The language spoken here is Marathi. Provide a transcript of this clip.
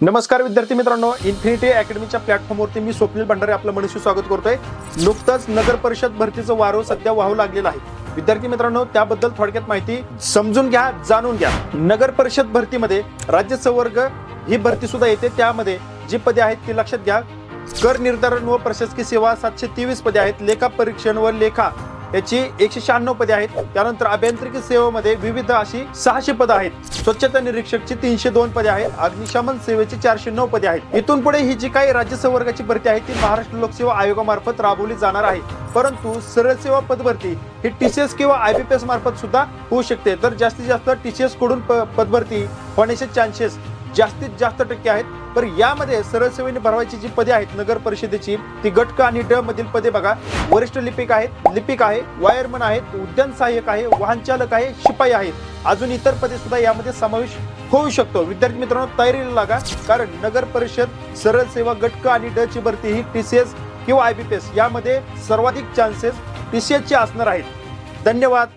नमस्कार विद्यार्थी मित्रांनो, इन्फिनिटी अकॅडमीच्या प्लॅटफॉर्मवरती मी स्वप्नील भंडारे आपलं मनस्वी स्वागत करतोय। नुकतंच नगर परिषद भरतीचं वारं सध्या वाहू लागलेलं आहे। विद्यार्थी मित्रांनो, त्याबद्दल थोडक्यात माहिती समजून घ्या, जाणून घ्या। नगर परिषद भरतीमध्ये राज्य संवर्ग ही भरती सुद्धा येते। त्यामध्ये जी पदे आहेत ती लक्षात घ्या। कर निर्धारण व प्रशासकीय सेवा 723 पदे आहेत। लेखा परीक्षण व लेखा याची 196 पदे आहेत। त्यानंतर अभियांत्रिकी सेवेमध्ये विविध अशी 600 पदे आहेत। स्वच्छता निरीक्षकची 302 पदे आहेत। अग्निशमन सेवेची 409 पदे आहेत। इथून पुढे ही जी काही राज्य संवर्गाची भरती आहे ती महाराष्ट्र लोकसेवा आयोगामार्फत राबवली जाणार आहे। परंतु सरळ सेवा पदभरती ही टीसीएस किंवा आयबीपीएस मार्फत सुद्धा होऊ शकते। तर जास्तीत जास्त टीसीएस कडून पदभरती होण्याचे चान्सेस जास्तीत जास्त टक्के आहेत। पर यामध्ये सरळ सेवेने भरवायची जी पदे आहेत नगर परिषदेची ती गट क आणि ड मधील पदे बघा। वरिष्ठ लिपिक आहेत, लिपिक आहे, वायरमन आहेत, उद्यान सहाय्यक आहे, वाहन चालक आहे, शिपाई आहेत। अजून इतर पदे सुद्धा यामध्ये समावेश होऊ शकतो। विद्यार्थी मित्रांनो, तयारीला लागा, कारण नगर परिषद सरळ सेवा गट क आणि ड ची भरती ही टीसीएस किंवा आयबीपीएस यामध्ये सर्वाधिक चान्सेस टीसीएस चे असणार आहेत। धन्यवाद।